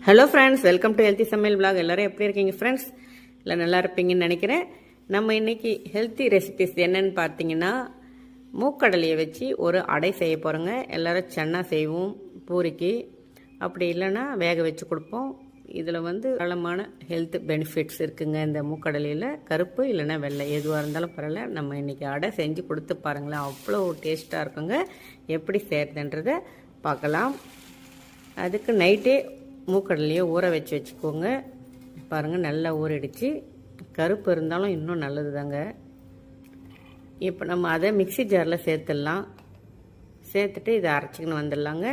Hello friends, welcome to healthy சமையல் vlog. எல்லோரும் எப்படி இருக்கீங்க ஃப்ரெண்ட்ஸ்? இல்லை நல்லா இருப்பீங்கன்னு நினைக்கிறேன். நம்ம இன்றைக்கி ஹெல்த்தி ரெசிபிஸ் என்னென்னு பார்த்தீங்கன்னா, மூக்கடலையை வச்சு ஒரு அடை செய்ய போகிறோங்க. எல்லோரும் சன்னா செய்வோம் பூரிக்கு, அப்படி இல்லைன்னா வேக வச்சு கொடுப்போம். இதில் ஏராளமான ஹெல்த் பெனிஃபிட்ஸ் இருக்குங்க இந்த மூக்கடலையில். கருப்பு இல்லைன்னா வெள்ளை எதுவாக இருந்தாலும் பரவாயில்ல. நம்ம இன்றைக்கி அடை செஞ்சு கொடுத்து பாருங்களேன், அவ்வளோ டேஸ்ட்டாக இருக்குங்க. எப்படி செய்கிறதுன்றதை பார்க்கலாம். அதுக்கு நைட்டே மூக்கடலையே ஊற வச்சுக்கோங்க. பாருங்கள், நல்லா ஊறிடுச்சு. கருப்பு இருந்தாலும் இன்னும் நல்லது தாங்க. இப்போ நம்ம அதை மிக்சி ஜாரில் சேர்த்துடலாம். சேர்த்துட்டு இதை அரைச்சிக்கின்னு வந்துடலாங்க.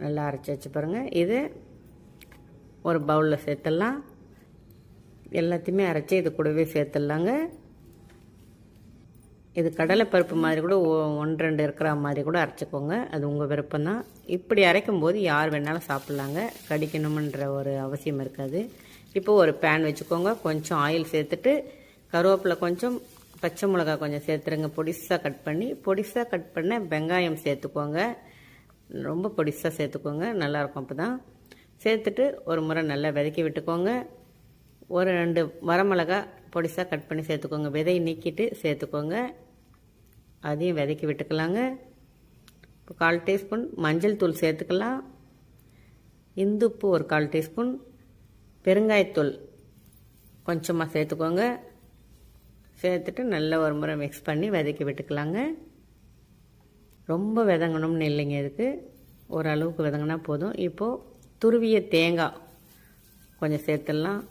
நல்லா அரைச்சி வச்சு பாருங்கள். இது ஒரு பவுலில் சேர்த்துடலாம். எல்லாத்தையுமே அரைச்சி இது கூடவே சேர்த்துடலாங்க. இது கடலைப்பருப்பு மாதிரி கூட 1-2 இருக்கிற மாதிரி கூட அரைச்சிக்கோங்க, அது உங்கள் விருப்பம்தான். இப்படி அரைக்கும் போது யார் வேணாலும் சாப்பிட்லாங்க, கடிக்கணுமன்ற ஒரு அவசியம் இருக்காது. இப்போது ஒரு பேன் வச்சுக்கோங்க. கொஞ்சம் ஆயில் சேர்த்துட்டு கருவேப்பிலை கொஞ்சம், பச்சை மிளகாய் கொஞ்சம் சேர்த்துருங்க. பொடிசாக கட் பண்ண வெங்காயம் சேர்த்துக்கோங்க. ரொம்ப பொடிசாக சேர்த்துக்கோங்க, நல்லாயிருக்கும். அப்போ தான் சேர்த்துட்டு ஒரு முறை நல்லா வதக்கி விட்டுக்கோங்க. ஒரு 2 வரமிளகாய் பொடிசாக கட் பண்ணி சேர்த்துக்கோங்க. விதையை நீக்கிட்டு சேர்த்துக்கோங்க. அதையும் வதக்கி விட்டுக்கலாங்க. இப்போ 1/4 டீஸ்பூன் மஞ்சள் தூள் சேர்த்துக்கலாம். இந்துப்பு ஒரு 1/4 டீஸ்பூன், பெருங்காயத்தூள் கொஞ்சமாக சேர்த்துக்கோங்க. சேர்த்துட்டு நல்லா ஒரு முறை மிக்ஸ் பண்ணி வதக்கி விட்டுக்கலாங்க. ரொம்ப வதங்கணும்னு இல்லைங்க, இதுக்கு ஓரளவுக்கு வதங்கினா போதும். இப்போது துருவிய தேங்காய் கொஞ்சம் சேர்த்துடலாம்.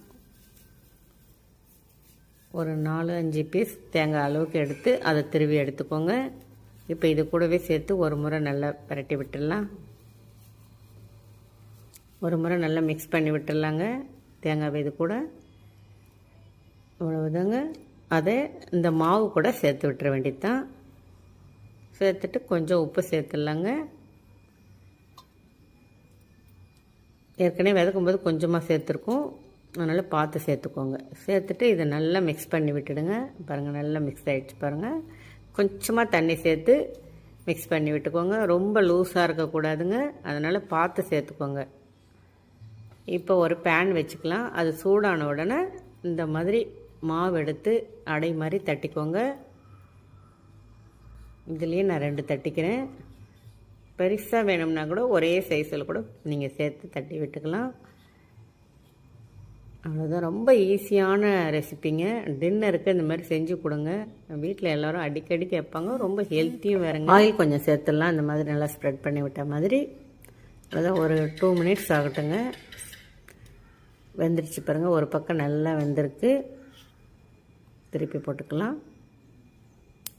ஒரு 4-5 பீஸ் தேங்காய் அளவுக்கு எடுத்து அதை திருவி எடுத்துக்கோங்க. இப்போ இது கூடவே சேர்த்து ஒரு முறை நல்லா பரட்டி விட்டுடலாம். ஒரு முறை நல்லா மிக்ஸ் பண்ணி விட்டுடலாங்க தேங்காய் இது கூட. அவ்வளவுதாங்க. அதை இந்த மாவு கூட சேர்த்து விட்டுற வேண்டியது தான். சேர்த்துட்டு கொஞ்சம் உப்பு சேர்த்துடலாங்க. ஏற்கனவே வதக்கும்போது கொஞ்சமாக சேர்த்துருக்கோம், அதனால் பார்த்து சேர்த்துக்கோங்க. சேர்த்துட்டு இதை நல்லா மிக்ஸ் பண்ணி விட்டுடுங்க. பாருங்கள், நல்லா மிக்ஸ் ஆகிடுச்சு பாருங்கள். கொஞ்சமாக தண்ணி சேர்த்து மிக்ஸ் பண்ணி விட்டுக்கோங்க. ரொம்ப லூஸாக இருக்கக்கூடாதுங்க, அதனால் பார்த்து சேர்த்துக்கோங்க. இப்போ ஒரு பேன் வச்சுக்கலாம். அது சூடான உடனே இந்த மாதிரி மாவு எடுத்து அடை மாதிரி தட்டிக்கோங்க. இதுலேயே நான் 2 தட்டிக்கிறேன். பெருசாக வேணும்னா கூட ஒரே சைஸில் கூட நீங்கள் சேர்த்து தட்டி விட்டுக்கலாம். அவ்வளோதான். ரொம்ப ஈஸியான ரெசிப்பிங்க. டின்னருக்கு இந்த மாதிரி செஞ்சு கொடுங்க. வீட்டில் எல்லோரும் அடிக்கடி கேட்பாங்க. ரொம்ப ஹெல்த்தியும் வேறுங்க. ஆயில் கொஞ்சம் சேர்த்துடலாம், இந்த மாதிரி நல்லா ஸ்ப்ரெட் பண்ணி விட்ட மாதிரி. அதான் ஒரு 2 மினிட்ஸ் ஆகட்டுங்க. வெந்துருச்சு பாருங்கள். ஒரு பக்கம் நல்லா வெந்திருக்கு. திருப்பி போட்டுக்கலாம்.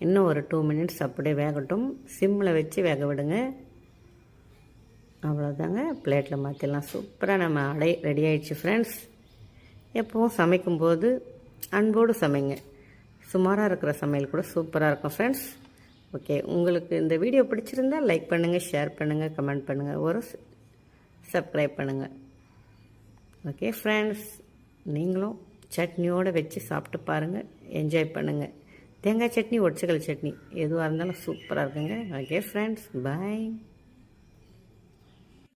இன்னும் ஒரு 2 மினிட்ஸ் அப்படியே வேகட்டும். சிம்மில் வச்சு வேக விடுங்க. அவ்வளோதாங்க. பிளேட்டில் மாற்றிடலாம். சூப்பராக நம்ம அடை ரெடி ஆகிடுச்சு ஃப்ரெண்ட்ஸ். எப்போவும் சமைக்கும்போது அன்போடு சமைங்க. சுமாராக இருக்கிற சமையல் கூட சூப்பராக இருக்கும் ஃப்ரெண்ட்ஸ். ஓகே, உங்களுக்கு இந்த வீடியோ பிடிச்சிருந்தால் லைக் பண்ணுங்கள், ஷேர் பண்ணுங்கள், கமெண்ட் பண்ணுங்கள், ஒரு சப்ஸ்கிரைப் பண்ணுங்கள். ஓகே ஃப்ரெண்ட்ஸ், நீங்களும் சட்னியோடு வச்சு சாப்பிட்டு பாருங்கள், என்ஜாய் பண்ணுங்கள். தேங்காய் சட்னி, ஒட்சக்கல் சட்னி எதுவாக இருந்தாலும் சூப்பராக இருக்குங்க. ஓகே ஃப்ரெண்ட்ஸ், பாய்.